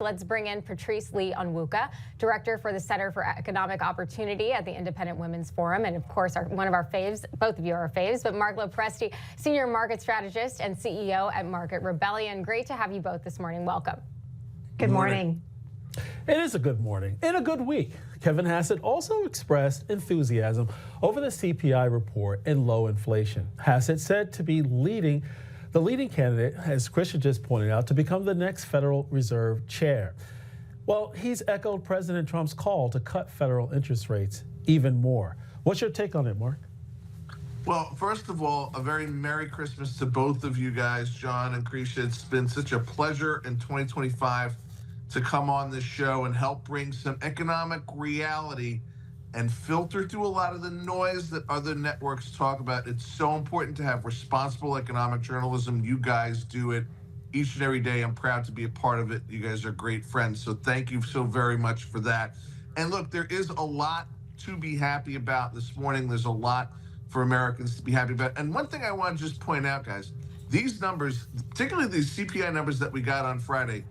Let's bring in Patrice Lee-Onwuka, Director for the Center for Economic Opportunity at the Independent Women's Forum, and of course, one of our faves. Both of you are our faves, but Marc LoPresti, Senior Market Strategist and CEO at Market Rebellion. Great to have you both this morning. Welcome. Good morning. It is a good morning and a good week. Kevin Hassett also expressed enthusiasm over the CPI report and low inflation. Hassett said to be the leading candidate, as Christian just pointed out, to become the next Federal Reserve chair. Well, he's echoed President Trump's call to cut federal interest rates even more. What's your take on it, Mark? Well, first of all, a very Merry Christmas to both of you guys, John and Krisha. It's been such a pleasure in 2025 to come on this show and help bring some economic reality and filter through a lot of the noise that other networks talk about. It's so important to have responsible economic journalism. You guys do it each and every day. I'm proud to be a part of it. You guys are great friends, so thank you so very much for that. And look, there is a lot to be happy about this morning. There's a lot for Americans to be happy about. And one thing I want to just point out, guys, these numbers, particularly these CPI numbers that we got on Friday,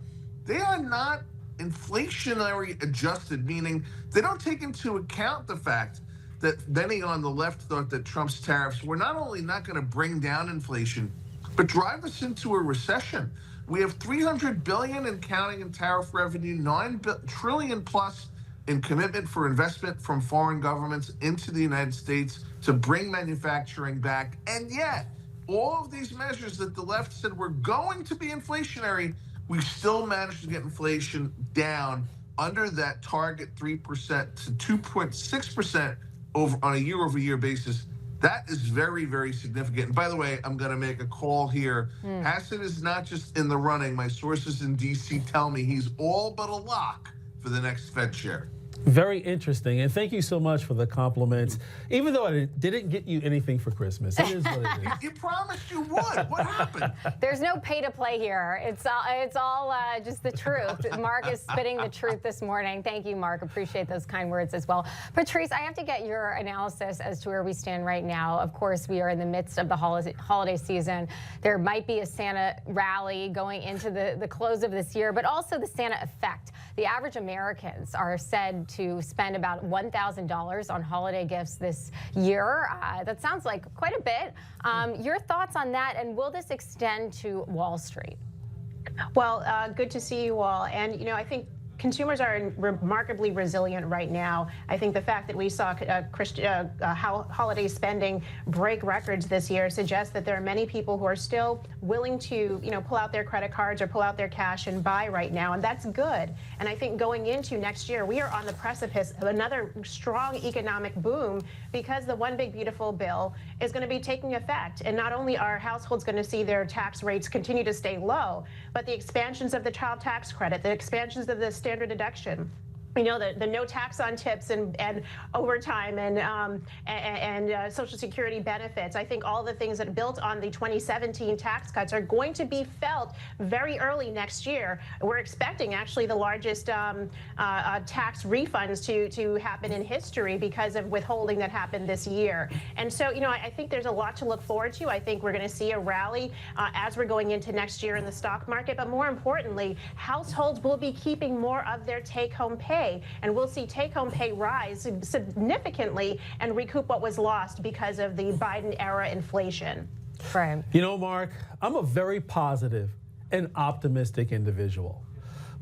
they are not inflationary adjusted, meaning they don't take into account the fact that many on the left thought that Trump's tariffs were not only not going to bring down inflation, but drive us into a recession. We have $300 billion in counting in tariff revenue, $9 trillion plus in commitment for investment from foreign governments into the United States to bring manufacturing back. And yet, all of these measures that the left said were going to be inflationary, we still managed to get inflation down under that target 3% to 2.6% over on a year-over-year basis. That is very, very significant. And by the way, I'm going to make a call here. Hassett is not just in the running. My sources in D.C. tell me he's all but a lock for the next Fed chair. Very interesting, and thank you so much for the compliments. Even though I didn't get you anything for Christmas, it is what it is. You promised you would. What happened? There's no pay to play here. It's all just the truth. Marc is spitting the truth this morning. Thank you, Marc. Appreciate those kind words as well. Patrice, I have to get your analysis as to where we stand right now. Of course, we are in the midst of the holiday season. There might be a Santa rally going into the close of this year, but also the Santa effect. The average Americans are said to spend about $1,000 on holiday gifts this year. That sounds like quite a bit. Your thoughts on that, and will this extend to Wall Street? Well, good to see you all. And, I think consumers are remarkably resilient right now. I think the fact that we saw holiday spending break records this year suggests that there are many people who are still willing to, pull out their credit cards or pull out their cash and buy right now, and that's good. And I think going into next year, we are on the precipice of another strong economic boom because the One Big Beautiful Bill is going to be taking effect. And not only are households going to see their tax rates continue to stay low, but the expansions of the child tax credit, the expansions of the standard deduction, the no tax on tips and overtime and Social Security benefits. I think all the things that built on the 2017 tax cuts are going to be felt very early next year. We're expecting actually the largest tax refunds to happen in history because of withholding that happened this year. And so, I think there's a lot to look forward to. I think we're going to see a rally as we're going into next year in the stock market. But more importantly, households will be keeping more of their take-home pay. And we'll see take-home pay rise significantly and recoup what was lost because of the Biden-era inflation. Right. Mark, I'm a very positive and optimistic individual.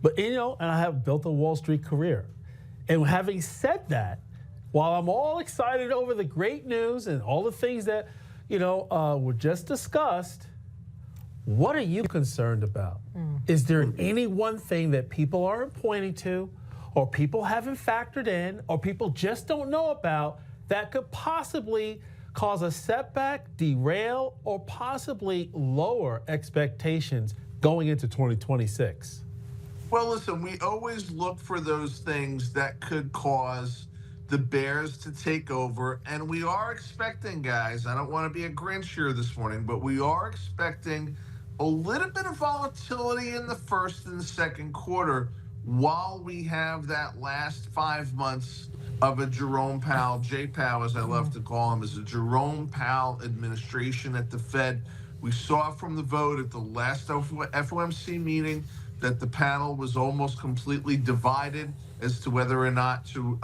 But, and I have built a Wall Street career. And having said that, while I'm all excited over the great news and all the things that, were just discussed, what are you concerned about? Is there any one thing that people aren't pointing to, or people haven't factored in, or people just don't know about that could possibly cause a setback, derail, or possibly lower expectations going into 2026? Well, listen, we always look for those things that could cause the bears to take over, and we are expecting, guys, I don't want to be a Grinch here this morning, but we are expecting a little bit of volatility in the first and the second quarter, while we have that last 5 months of a Jerome Powell, J-Powell as I love to call him, is a Jerome Powell administration at the Fed. We saw from the vote at the last FOMC meeting that the panel was almost completely divided as to whether or not to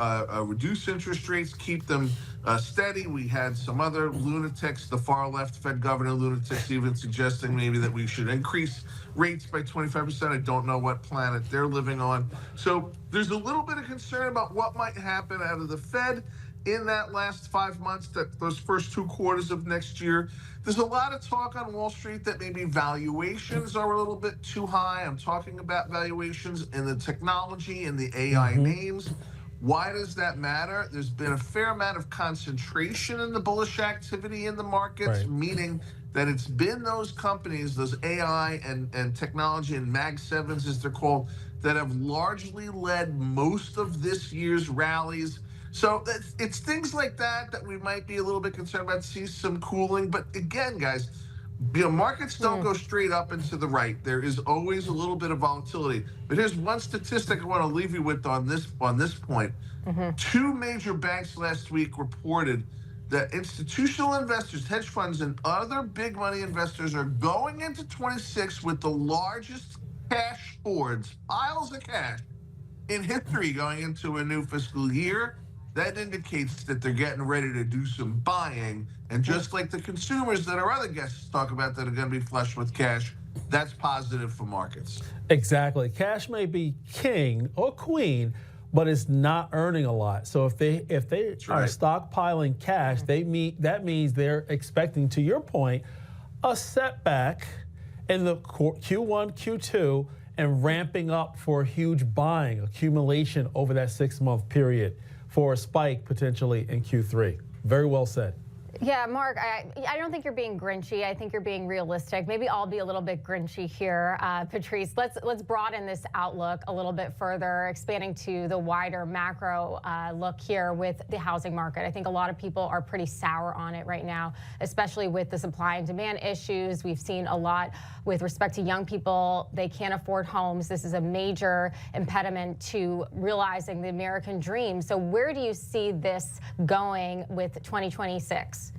reduce interest rates, keep them steady. We had some other lunatics, the far left Fed governor lunatics, even suggesting maybe that we should increase rates by 25%. I don't know what planet they're living on. So there's a little bit of concern about what might happen out of the Fed in that last 5 months, those first 2 quarters of next year. There's a lot of talk on Wall Street that maybe valuations are a little bit too high. I'm talking about valuations in the technology and the AI names. Why does that matter? There's been a fair amount of concentration in the bullish activity in the markets, meaning that it's been those companies, those AI and technology and Mag 7s as they're called, that have largely led most of this year's rallies. So it's things like that that we might be a little bit concerned about, see some cooling. But again, guys, markets don't go straight up and to the right. There is always a little bit of volatility. But here's one statistic I want to leave you with on this point. 2 major banks last week reported that institutional investors, hedge funds, and other big money investors are going into 26 with the largest cash hoards, piles of cash, in history going into a new fiscal year. That indicates that they're getting ready to do some buying. And just like the consumers that our other guests talk about that are going to be flush with cash, that's positive for markets. Exactly. Cash may be king or queen, but it's not earning a lot. So if they are stockpiling cash, that means they're expecting, to your point, a setback in the Q1, Q2, and ramping up for huge buying accumulation over that 6-month period for a spike potentially in Q3. Very well said. Yeah, Mark, I don't think you're being grinchy. I think you're being realistic. Maybe I'll be a little bit grinchy here. Patrice, let's broaden this outlook a little bit further, expanding to the wider macro look here with the housing market. I think a lot of people are pretty sour on it right now, especially with the supply and demand issues. We've seen a lot with respect to young people. They can't afford homes. This is a major impediment to realizing the American dream. So where do you see this going with 2026?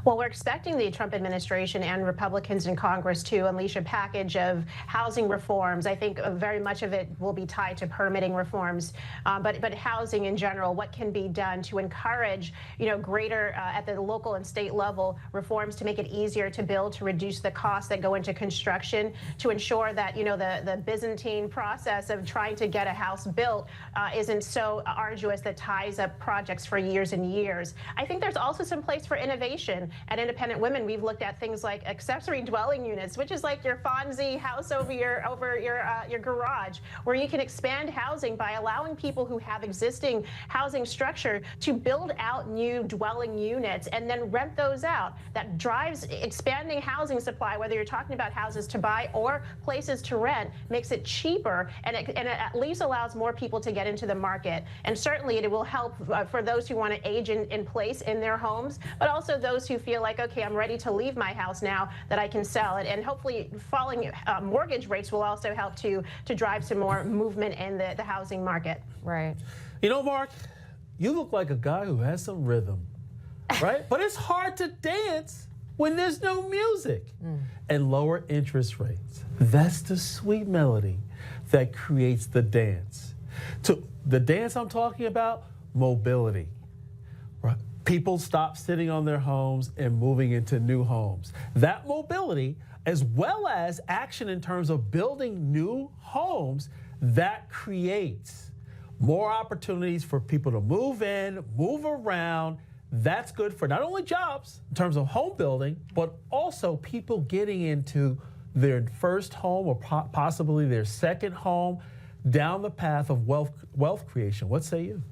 Well, we're expecting the Trump administration and Republicans in Congress to unleash a package of housing reforms. I think very much of it will be tied to permitting reforms, but housing in general, what can be done to encourage, greater at the local and state level reforms to make it easier to build, to reduce the costs that go into construction, to ensure that, the Byzantine process of trying to get a house built isn't so arduous that ties up projects for years and years. I think there's also some place for innovation. At Independent Women, we've looked at things like accessory dwelling units, which is like your Fonzie house over your garage, where you can expand housing by allowing people who have existing housing structure to build out new dwelling units and then rent those out. That drives expanding housing supply, whether you're talking about houses to buy or places to rent, makes it cheaper, and it at least allows more people to get into the market. And certainly it will help for those who want to age in place in their homes, but also those who feel like, okay, I'm ready to leave my house now that I can sell it. And hopefully falling mortgage rates will also help to drive some more movement in the housing market. Right. Mark, you look like a guy who has some rhythm, right? But it's hard to dance when there's no music and lower interest rates. That's the sweet melody that creates the dance. The dance I'm talking about, mobility. Right? People stop sitting on their homes and moving into new homes. That mobility, as well as action in terms of building new homes, that creates more opportunities for people to move in, move around. That's good for not only jobs in terms of home building, but also people getting into their first home or possibly their second home down the path of wealth creation. What say you?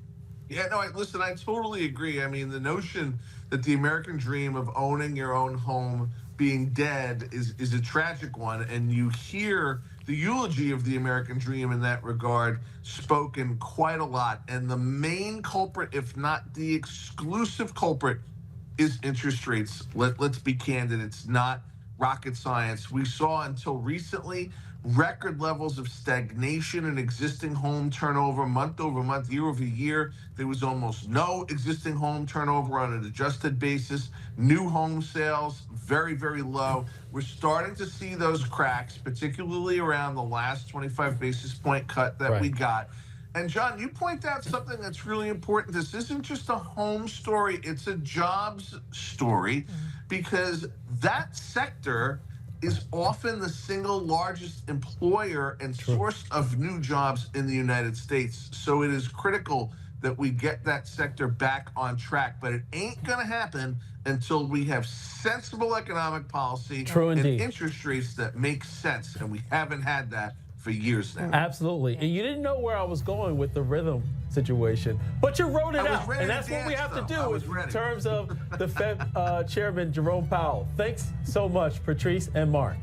Yeah, no, listen, I totally agree. I mean, the notion that the American dream of owning your own home being dead is a tragic one. And you hear the eulogy of the American dream in that regard spoken quite a lot. And the main culprit, if not the exclusive culprit, is interest rates. Let's be candid. It's not rocket science. We saw until recently record levels of stagnation in existing home turnover month over month, year over year. There was almost no existing home turnover on an adjusted basis. New home sales, very, very low. We're starting to see those cracks, particularly around the last 25 basis point cut that we got. And John, you point out something that's really important. This isn't just a home story, it's a jobs story, because that sector is often the single largest employer and source of new jobs in the United States. So it is critical that we get that sector back on track. But it ain't going to happen until we have sensible economic policy and interest rates that make sense. And we haven't had that for years now. Absolutely. And you didn't know where I was going with the rhythm situation, but you wrote it out. And that's what we have to do in terms of the Fed Chairman Jerome Powell. Thanks so much, Patrice and Marc.